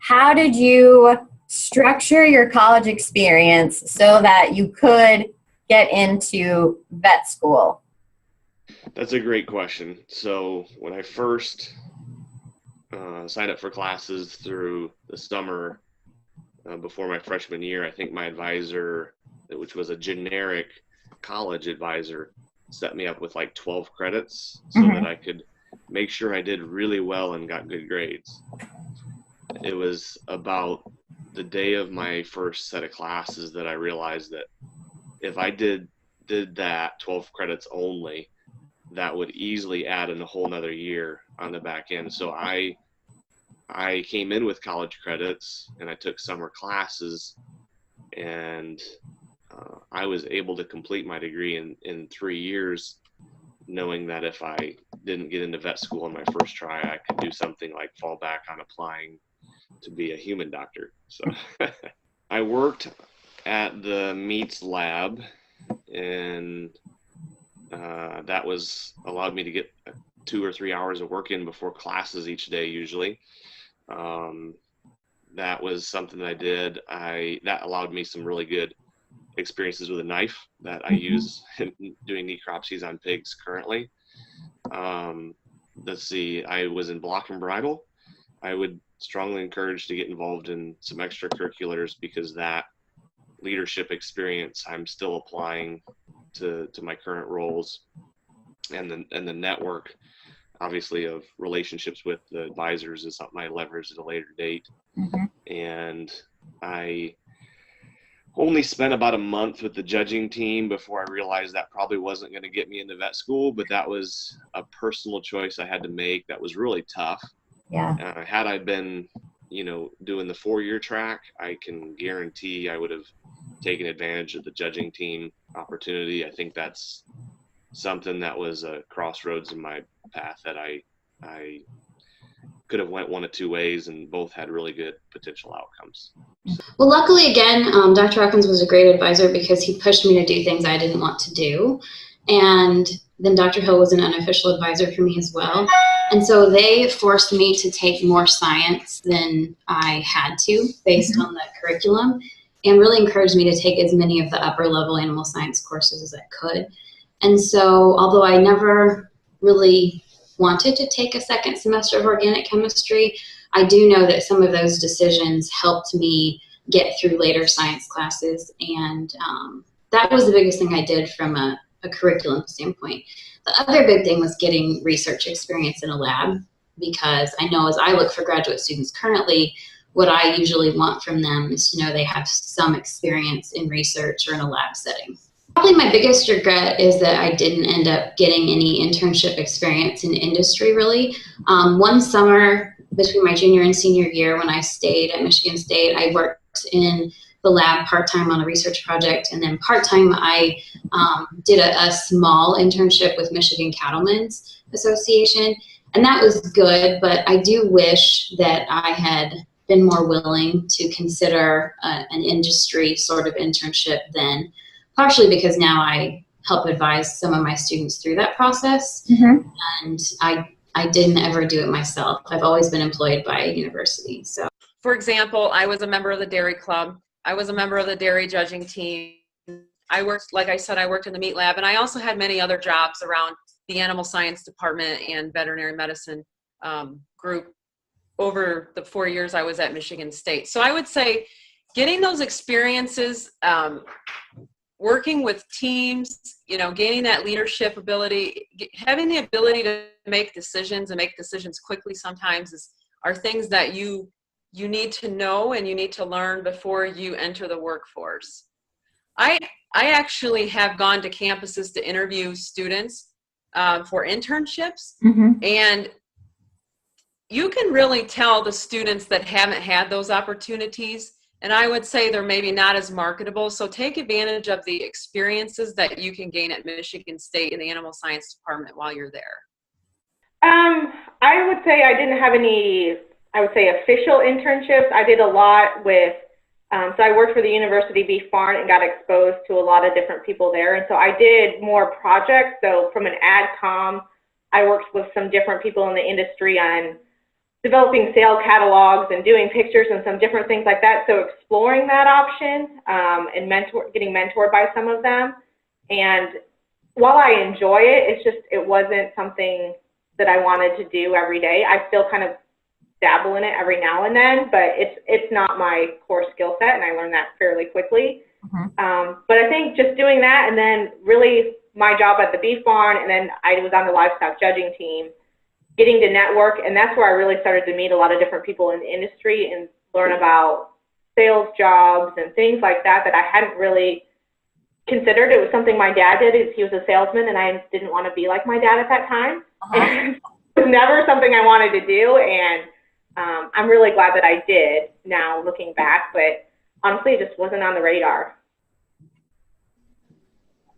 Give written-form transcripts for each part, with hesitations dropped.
how did you structure your college experience so that you could get into vet school? That's a great question. So when I first signed up for classes through the summer before my freshman year, I think my advisor, which was a generic college advisor, set me up with like 12 credits so that I could make sure I did really well and got good grades. It was about the day of my first set of classes that I realized that if I did that 12 credits only, that would easily add in a whole nother year on the back end. So I came in with college credits and I took summer classes, and I was able to complete my degree in 3 years, knowing that if I didn't get into vet school in my first try, I could do something like fall back on applying to be a human doctor. So I worked at the meats lab, and that was allowed me to get 2 or 3 hours of work in before classes each day usually. That was something that I did. That allowed me some really good experiences with a knife that I use in doing necropsies on pigs currently. Let's see, I was in block and bridle. I would strongly encourage to get involved in some extracurriculars, because that leadership experience I'm still applying to my current roles, and the network obviously of relationships with the advisors is something I leverage at a later date. And I only spent about a month with the judging team before I realized that probably wasn't going to get me into vet school, but that was a personal choice I had to make that was really tough. Yeah. Had I been, doing the 4-year track, I can guarantee I would have taken advantage of the judging team opportunity. I think that's something that was a crossroads in my path that I could have went one of two ways, and both had really good potential outcomes. Well, luckily, again, Dr. Hawkins was a great advisor because he pushed me to do things I didn't want to do. And then Dr. Hill was an unofficial advisor for me as well. And so they forced me to take more science than I had to based on the curriculum, and really encouraged me to take as many of the upper level animal science courses as I could. And so although I never really wanted to take a second semester of organic chemistry, I do know that some of those decisions helped me get through later science classes. And that was the biggest thing I did from a curriculum standpoint. The other big thing was getting research experience in a lab, because I know as I look for graduate students currently, what I usually want from them is to know they have some experience in research or in a lab setting. Probably my biggest regret is that I didn't end up getting any internship experience in industry, really. One summer between my junior and senior year, when I stayed at Michigan State, I worked in the lab part-time on a research project, and then part-time I did a small internship with Michigan Cattlemen's Association, and that was good, but I do wish that I had been more willing to consider an industry sort of internship then, partially because now I help advise some of my students through that process, and I didn't ever do it myself. I've always been employed by a university. So, for example, I was a member of the dairy club. I was a member of the dairy judging team. I worked, like I said, I worked in the meat lab, and I also had many other jobs around the animal science department and veterinary medicine group over the 4 years I was at Michigan State. So I would say getting those experiences, working with teams, gaining that leadership ability, having the ability to make decisions and make decisions quickly sometimes are things that you need to know and you need to learn before you enter the workforce. I actually have gone to campuses to interview students for internships, and you can really tell the students that haven't had those opportunities, and I would say they're maybe not as marketable. So take advantage of the experiences that you can gain at Michigan State in the animal science department while you're there. I would say I didn't have any, official internships. I did a lot with, so I worked for the University Beef Barn and got exposed to a lot of different people there. And so I did more projects. So from an AdCom, I worked with some different people in the industry on developing sale catalogs and doing pictures and some different things like that. So exploring that option and getting mentored by some of them. And while I enjoy it, it wasn't something that I wanted to do every day. I still kind of dabble in it every now and then, but it's not my core skill set, and I learned that fairly quickly. But I think just doing that, and then really my job at the beef barn, and then I was on the livestock judging team, getting to network, and that's where I really started to meet a lot of different people in the industry and learn about sales jobs and things like that I hadn't really considered. It was something my dad did. He was a salesman, and I didn't want to be like my dad at that time. And it was never something I wanted to do, and I'm really glad that I did now looking back, but honestly, it just wasn't on the radar.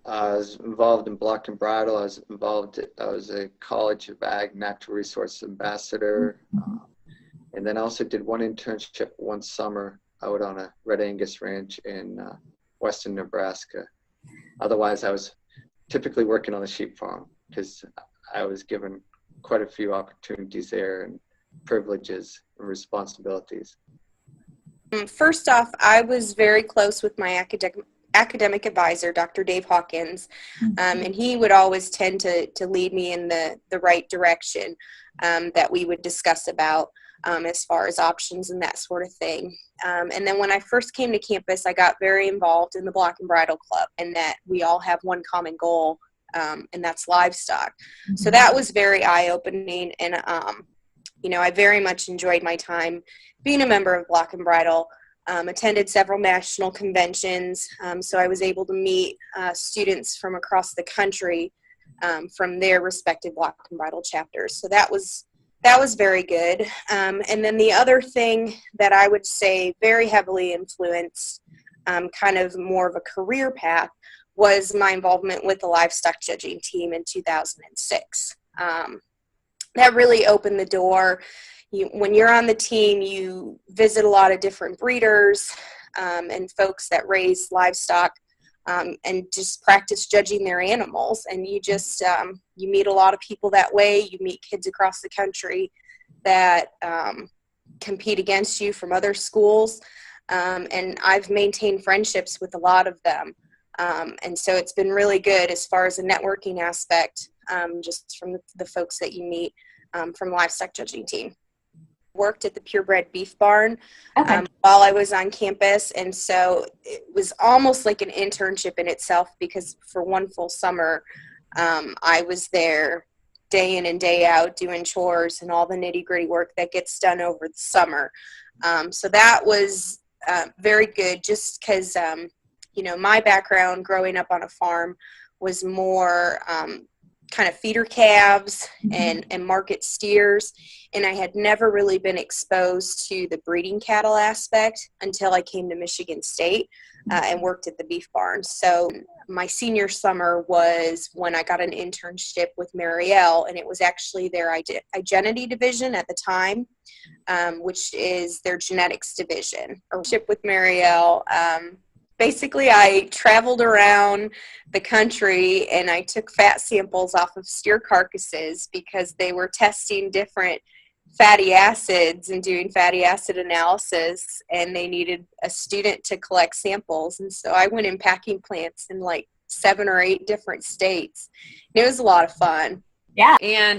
I was involved in Block and Bridle. I was a College of Ag Natural Resources Ambassador. And then I also did one internship one summer out on a Red Angus ranch in western Nebraska. Otherwise, I was typically working on the sheep farm because I was given quite a few opportunities there and privileges and responsibilities. First off, I was very close with my academic advisor, Dr. Dave Hawkins, and he would always tend to lead me in the right direction that we would discuss about as far as options and that sort of thing. And then when I first came to campus, I got very involved in the Block and Bridle Club, and that we all have one common goal, and that's livestock. So that was very eye-opening, and I very much enjoyed my time being a member of Block and Bridle. Attended several national conventions, so I was able to meet students from across the country from their respective Block and Bridle chapters. So that was very good. And then the other thing that I would say very heavily influenced kind of more of a career path was my involvement with the livestock judging team in 2006. That really opened the door. When you're on the team, you visit a lot of different breeders and folks that raise livestock and just practice judging their animals. And you just, you meet a lot of people that way. You meet kids across the country that compete against you from other schools. And I've maintained friendships with a lot of them. And so it's been really good as far as a networking aspect, just from the folks that you meet from the livestock judging team. Worked at the purebred beef barn while I was on campus, and so it was almost like an internship in itself, because for one full summer I was there day in and day out doing chores and all the nitty-gritty work that gets done over the summer. So that was very good, just because my background growing up on a farm was more kind of feeder calves and market steers, and I had never really been exposed to the breeding cattle aspect until I came to Michigan State and worked at the beef barn. So my senior summer was when I got an internship with Marielle, and it was actually their identity division at the time, which is their genetics division. Or with Marielle, basically, I traveled around the country and I took fat samples off of steer carcasses because they were testing different fatty acids and doing fatty acid analysis, and they needed a student to collect samples. And so I went in packing plants in like 7 or 8 different states. It was a lot of fun. Yeah. And